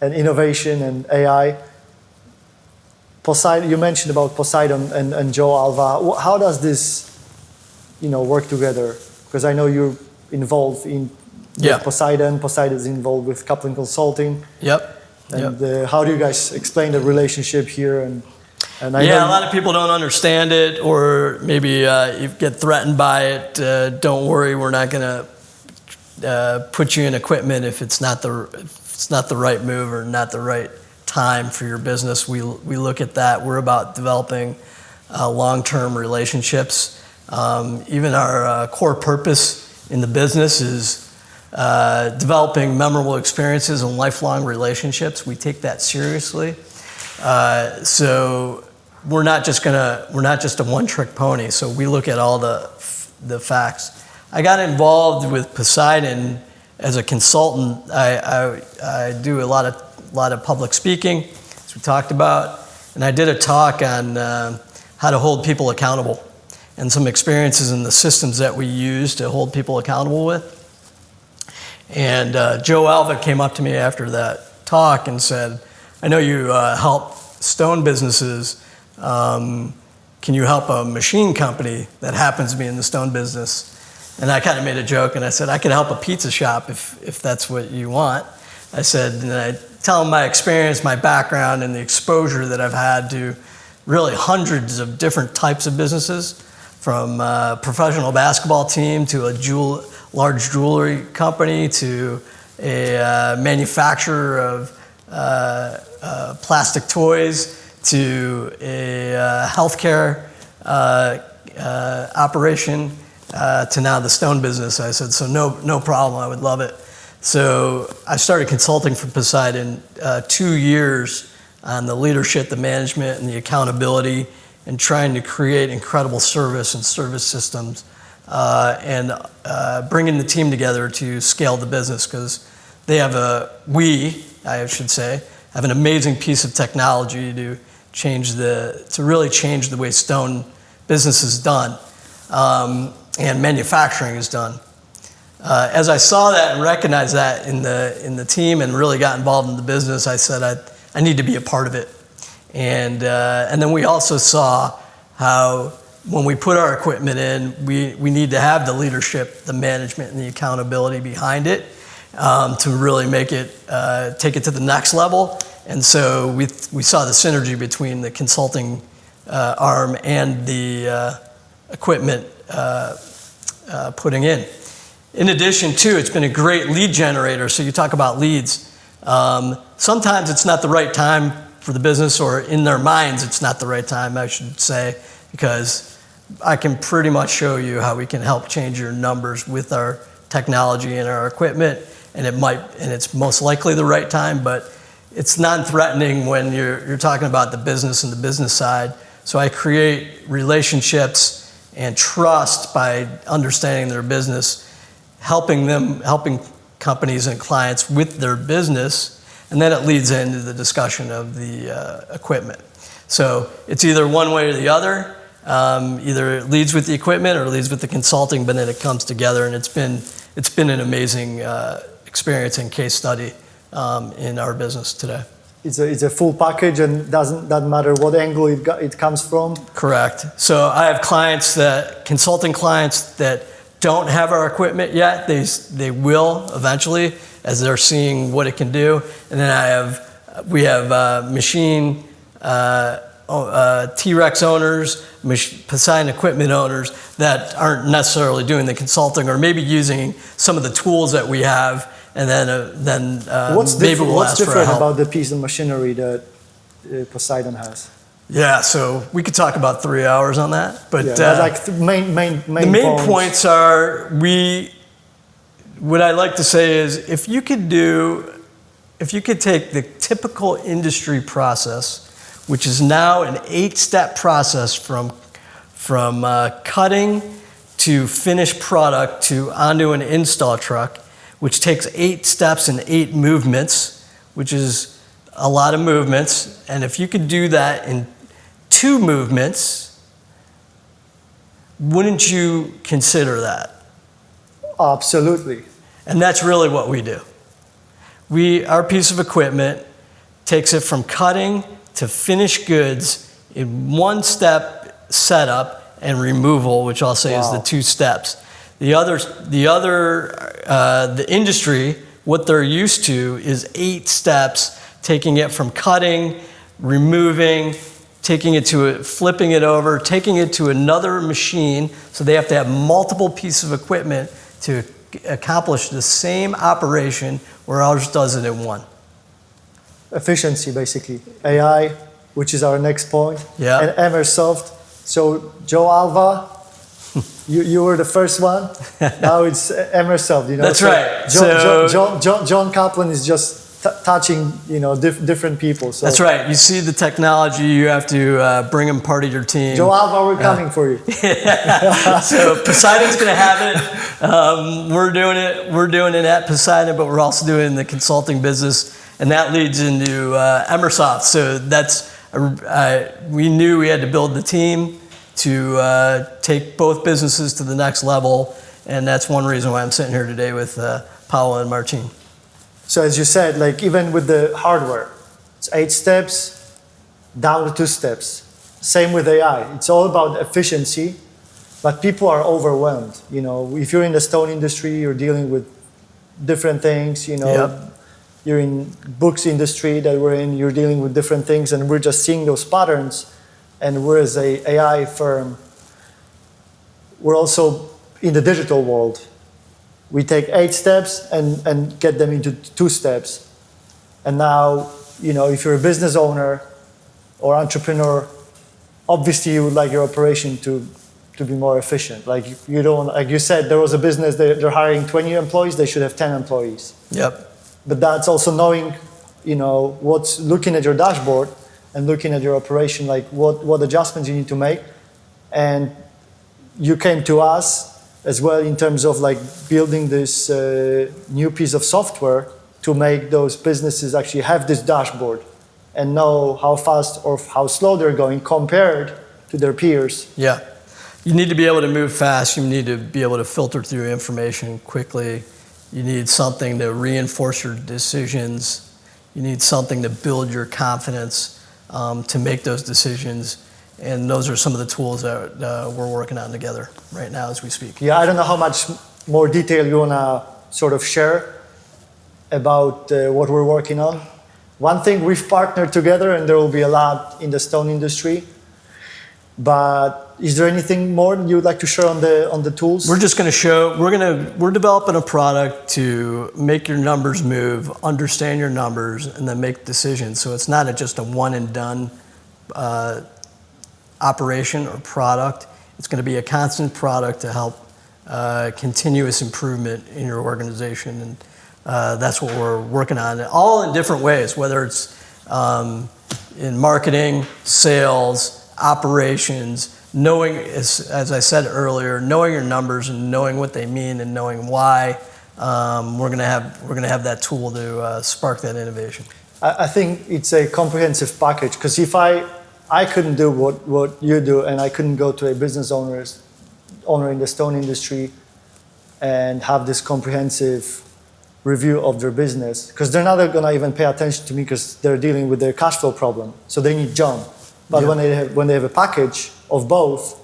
A: and innovation and AI. Poseidon, you mentioned about Poseidon and Joe Alva. How does this, work together? Because I know you're involved in Poseidon. Poseidon's involved with Kaplan Consulting.
B: Yep.
A: And how do you guys explain the relationship here? And I
B: know a lot of people don't understand it, or maybe you get threatened by it. Don't worry, we're not going to put you in equipment if it's not the right move or not the right time for your business. We look at that. We're about developing long-term relationships. Even our core purpose in the business is developing memorable experiences and lifelong relationships. We take that seriously. So we're not just a one-trick pony. So we look at all the facts. I got involved with Poseidon as a consultant. I do a lot of public speaking, as we talked about, and I did a talk on how to hold people accountable and some experiences in the systems that we use to hold people accountable with. And Joe Alva came up to me after that talk and said, I know you help stone businesses. Can you help a machine company that happens to be in the stone business? And I kind of made a joke, and I said, I can help a pizza shop if that's what you want. I said, and I tell them my experience, my background, and the exposure that I've had to really hundreds of different types of businesses, from a professional basketball team to a large jewelry company to a manufacturer of plastic toys to a healthcare operation to now the stone business. I said, so no problem, I would love it. So I started consulting for Poseidon 2 years on the leadership, the management, and the accountability, and trying to create incredible service and service systems, and bringing the team together to scale the business, because they have I should say, have an amazing piece of technology to really change the way stone business is done, and manufacturing is done. As I saw that and recognized that in the team and really got involved in the business, I said I need to be a part of it. And then we also saw how when we put our equipment in, we need to have the leadership, the management, and the accountability behind it to really make it, take it to the next level. And so we saw the synergy between the consulting arm and the equipment putting in. In addition, too, it's been a great lead generator. So you talk about leads. Sometimes it's not the right time for the business, or in their minds it's not the right time, I should say, because I can pretty much show you how we can help change your numbers with our technology and our equipment, and it's most likely the right time, but it's non-threatening when you're talking about the business and the business side. So I create relationships and trust by understanding their business, helping companies and clients with their business, and then it leads into the discussion of the equipment. So it's either one way or the other. Either it leads with the equipment or it leads with the consulting, but then it comes together, and it's been an amazing experience and case study in our business today.
A: It's a full package, and doesn't matter what angle it comes from.
B: Correct. So I have consulting clients that don't have our equipment yet. They will eventually, as they're seeing what it can do. And then we have machine T-Rex owners, Poseidon equipment owners that aren't necessarily doing the consulting, or maybe using some of the tools that we have, and then
A: what's
B: maybe we'll
A: what's
B: ask for
A: different
B: help.
A: about the piece of machinery that Poseidon has?
B: Yeah, so we could talk about 3 hours on that, but
A: like the main
B: points are, what I like to say is, if you could take the typical industry process, which is now an 8-step process from cutting to finished product to onto an install truck, which takes 8 steps and 8 movements, which is a lot of movements. And if you could do that in 2 movements, wouldn't you consider that?
A: Absolutely.
B: And that's really what we do. Our piece of equipment takes it from cutting to finished goods in 1-step setup and removal, which I'll say is the 2 steps. The industry, what they're used to is 8 steps, taking it from cutting, removing, flipping it over, taking it to another machine. So they have to have multiple pieces of equipment to accomplish the same operation, where ours does it in one.
A: Efficiency, basically. AI, which is our next point.
B: Yeah.
A: And Emersoft. So Joe Alva, you were the first one. Now it's Emersoft.
B: That's
A: so
B: right.
A: Jon Kaplan is just touching, different people. So
B: that's right. You see the technology, you have to bring them part of your team.
A: Joe Alva, we're coming for you.
B: So Poseidon's going to have it. We're doing it at Poseidon, but we're also doing the consulting business, and that leads into Emersoft. So we knew we had to build the team to take both businesses to the next level, and that's one reason why I'm sitting here today with Paolo and Martin.
A: So as you said, like even with the hardware, it's 8 steps down to 2 steps. Same with AI. It's all about efficiency, but people are overwhelmed. If you're in the stone industry, you're dealing with different things.
B: Yep.
A: You're in books industry that we're in, you're dealing with different things, and we're just seeing those patterns. And we're, as a AI firm, we're also in the digital world. We take 8 steps and get them into 2 steps. And now, if you're a business owner or entrepreneur, obviously you would like your operation to to be more efficient. Like you don't, like you said, there was a business, they're hiring 20 employees, they should have 10 employees.
B: Yep.
A: But that's also knowing, what's looking at your dashboard and looking at your operation, like what adjustments you need to make. And you came to us as well in terms of like building this new piece of software to make those businesses actually have this dashboard and know how fast or how slow they're going compared to their peers.
B: Yeah. You need to be able to move fast. You need to be able to filter through information quickly. You need something to reinforce your decisions. You need something to build your confidence to make those decisions. And those are some of the tools that we're working on together right now as we speak.
A: Yeah, I don't know how much more detail you want to sort of share about what we're working on. One thing, we've partnered together, and there will be a lot in the stone industry. But is there anything more you would like to share on the tools?
B: We're just going to show. We're developing a product to make your numbers move, understand your numbers, and then make decisions. So it's not just a one and done operation or product. It's going to be a constant product to help continuous improvement in your organization, and that's what we're working on. All in different ways, whether it's in marketing, sales, operations, knowing, as I said earlier, knowing your numbers and knowing what they mean and knowing why. We're going to have that tool to spark that innovation.
A: I think it's a comprehensive package, because if I couldn't do what you do, and I couldn't go to a business owner in the stone industry and have this comprehensive review of their business, because they're not going to even pay attention to me because they're dealing with their cash flow problem. So they need Jon. But
B: Yeah.
A: when they have a package of both,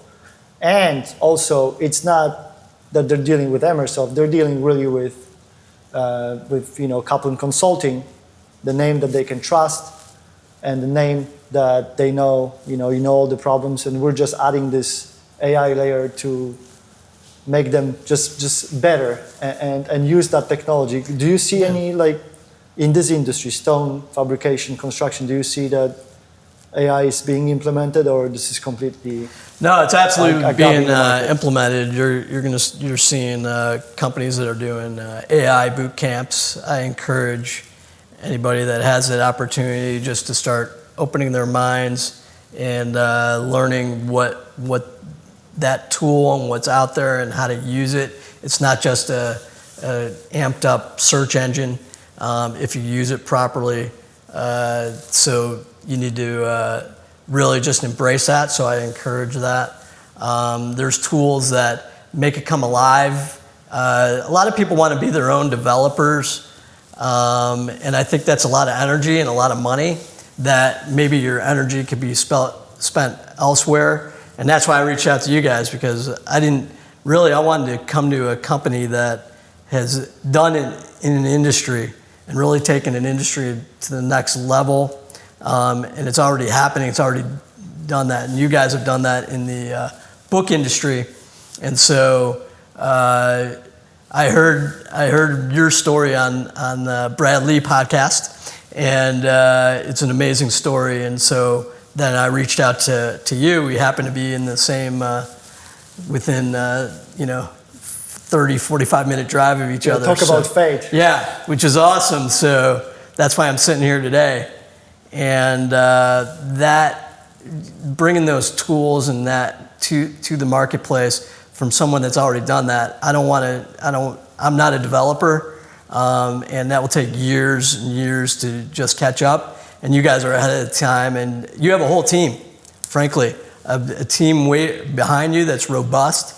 A: and also it's not that they're dealing with Emersoft, they're dealing really with Kaplan Consulting, the name that they can trust, and the name that they know, you know all the problems, and we're just adding this AI layer to make them just better and use that technology. Do you see any, like, in this industry, stone, fabrication, construction, do you see that AI is being implemented, or this is completely?
B: No, it's absolutely being
A: implemented.
B: implemented. You're seeing companies that are doing AI boot camps. I encourage anybody that has that opportunity just to start opening their minds and learning what that tool and what's out there and how to use it. It's not just a amped up search engine if you use it properly. So you need to really just embrace that. So I encourage that. There's tools that make it come alive. A lot of people want to be their own developers. And I think that's a lot of energy and a lot of money that maybe your energy could be spent elsewhere. And that's why I reached out to you guys, because I wanted to come to a company that has done it in an industry and really taken an industry to the next level. And it's already happening. It's already done that. And you guys have done that in the book industry. And so I heard your story on the Brad Lee podcast, and it's an amazing story. And so then I reached out to you. We happen to be in the same, within 30, 45 minute drive of each other.
A: Talk about fate.
B: Yeah, which is awesome. So that's why I'm sitting here today. And that, bringing those tools and that to the marketplace from someone that's already done that, I'm not a developer, and that will take years and years to just catch up. And you guys are ahead of the time, and you have a whole team, frankly, a team way behind you that's robust,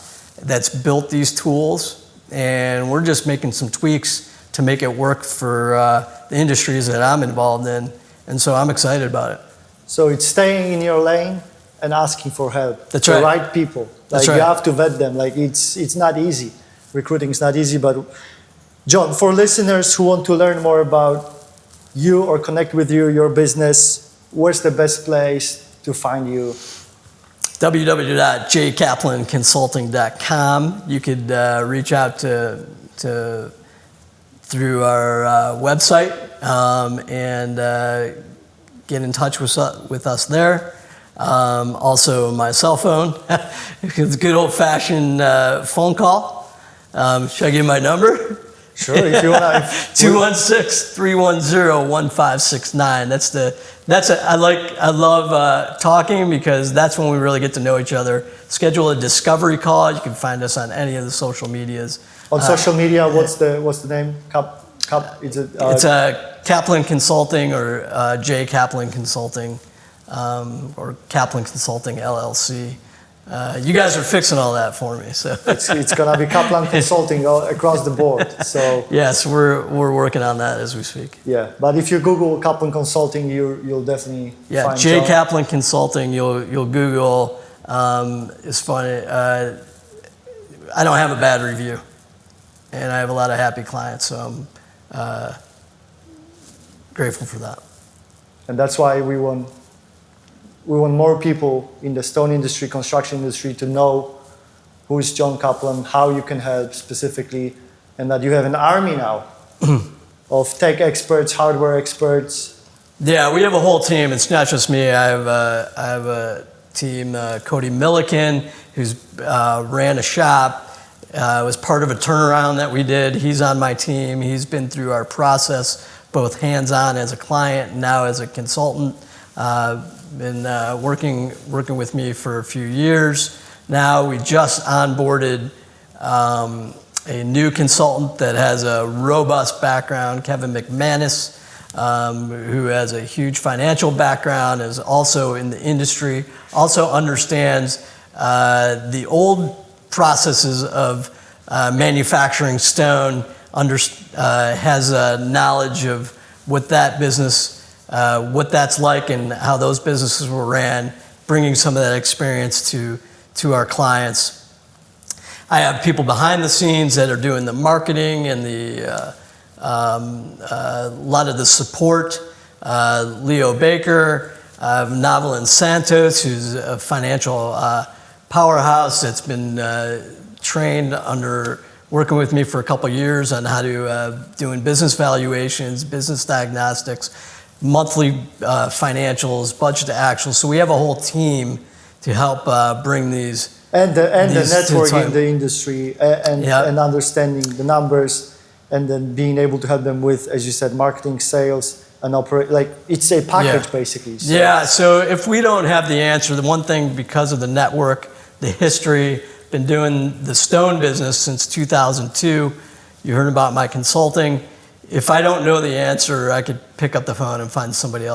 B: that's built these tools, and we're just making some tweaks to make it work for the industries that I'm involved in, and so I'm excited about it.
A: So it's staying in your lane and asking for help.
B: That's
A: the
B: right.
A: right people.
B: That's
A: like
B: right.
A: You have to vet them. Like it's not easy. Recruiting is not easy. But Jon, for listeners who want to learn more about you or connect with you, your business, where's the best place to find you?
B: www.jkaplanconsulting.com. You could reach out to through our website and get in touch with us there. Also my cell phone. It's a good old-fashioned phone call. Should I give you my number?
A: Sure, if you want.
B: 216-310-1569. I love talking because that's when we really get to know each other. Schedule a discovery call. You can find us on any of the social medias.
A: On social media, what's the name? It's
B: Kaplan Consulting or J Kaplan Consulting or Kaplan Consulting LLC. You guys are fixing all that for me, so
A: it's gonna be Kaplan Consulting across the board. So
B: yes, we're working on that as we speak.
A: Yeah, but if you Google Kaplan Consulting, you'll definitely find
B: J
A: Jon.
B: Kaplan Consulting. You'll Google. It's funny. I don't have a bad review, and I have a lot of happy clients, so I'm grateful for that.
A: And that's why we want more people in the stone industry, construction industry, to know who is Jon Kaplan, how you can help specifically, and that you have an army now of tech experts, hardware experts.
B: Yeah, we have a whole team. It's not just me. I have a team. Cody Milliken, who's ran a shop, was part of a turnaround that we did. He's on my team. He's been through our process, both hands-on as a client and now as a consultant. Been working with me for a few years now. We just onboarded a new consultant that has a robust background, Kevin McManus, who has a huge financial background, is also in the industry, also understands the old processes of manufacturing stone, has a knowledge of what that business what that's like and how those businesses were ran, bringing some of that experience to our clients. I have people behind the scenes that are doing the marketing and a lot of the support. Leo Baker, Novelin Santos, who's a financial powerhouse that's been trained under working with me for a couple years on how to doing business valuations, business diagnostics, monthly financials, budget to actual. So we have a whole team to help bring these.
A: And the network in the industry and understanding the numbers, and then being able to help them with, as you said, marketing, sales, and operate. Like, it's a package basically. So.
B: Yeah, so if we don't have the answer, the one thing, because of the network, the history, been doing the stone business since 2002, you heard about my consulting. If I don't know the answer, I could pick up the phone and find somebody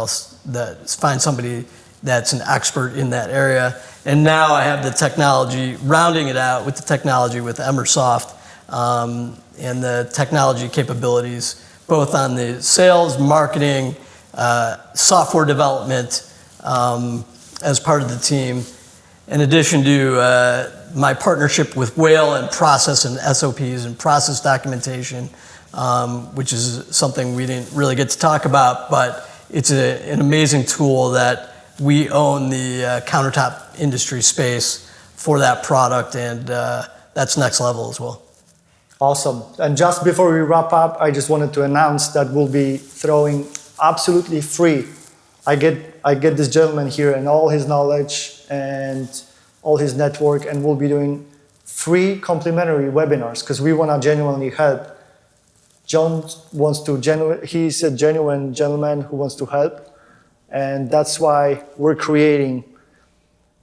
B: that's an expert in that area. And now I have the technology, rounding it out with the technology with Emersoft and the technology capabilities, both on the sales, marketing, software development as part of the team. In addition to my partnership with Whale and process and SOPs and process documentation, which is something we didn't really get to talk about, but it's an amazing tool that we own the countertop industry space for that product, and that's next level as well.
A: Awesome. And just before we wrap up, I just wanted to announce that we'll be throwing absolutely free. I get this gentleman here and all his knowledge and all his network, and we'll be doing free complimentary webinars because we want to genuinely help. Jon he's a genuine gentleman who wants to help, and that's why we're creating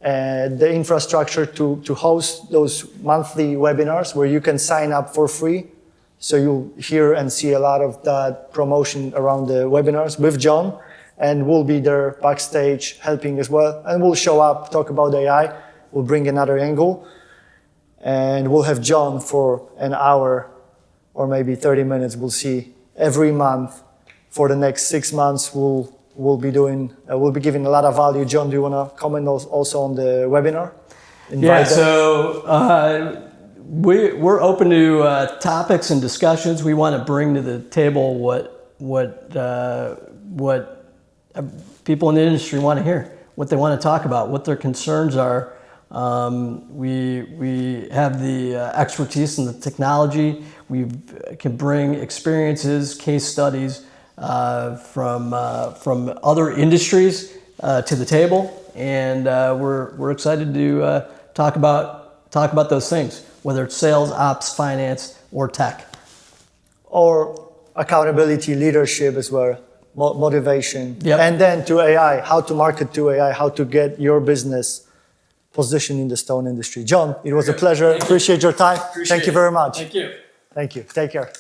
A: the infrastructure to host those monthly webinars where you can sign up for free. So you'll hear and see a lot of that promotion around the webinars with Jon, and we'll be there backstage helping as well. And we'll show up, talk about AI, we'll bring another angle, and we'll have Jon for an hour or maybe 30 minutes. We'll see every month for the next 6 months. We'll be giving a lot of value. Jon, do you want to comment also on the webinar?
B: We're open to topics and discussions. We want to bring to the table what people in the industry want to hear, what they want to talk about, what their concerns are. We have the expertise in the technology. We can bring experiences, case studies from other industries to the table, and we're excited to talk about those things, whether it's sales, ops, finance, or tech.
A: Or accountability, leadership as well, motivation.
B: Yep.
A: And then to AI, how to market to AI, how to get your business positioned in the stone industry. John, it was a pleasure. Appreciate your time. Thank you very much.
B: Thank you.
A: Thank you. Take care.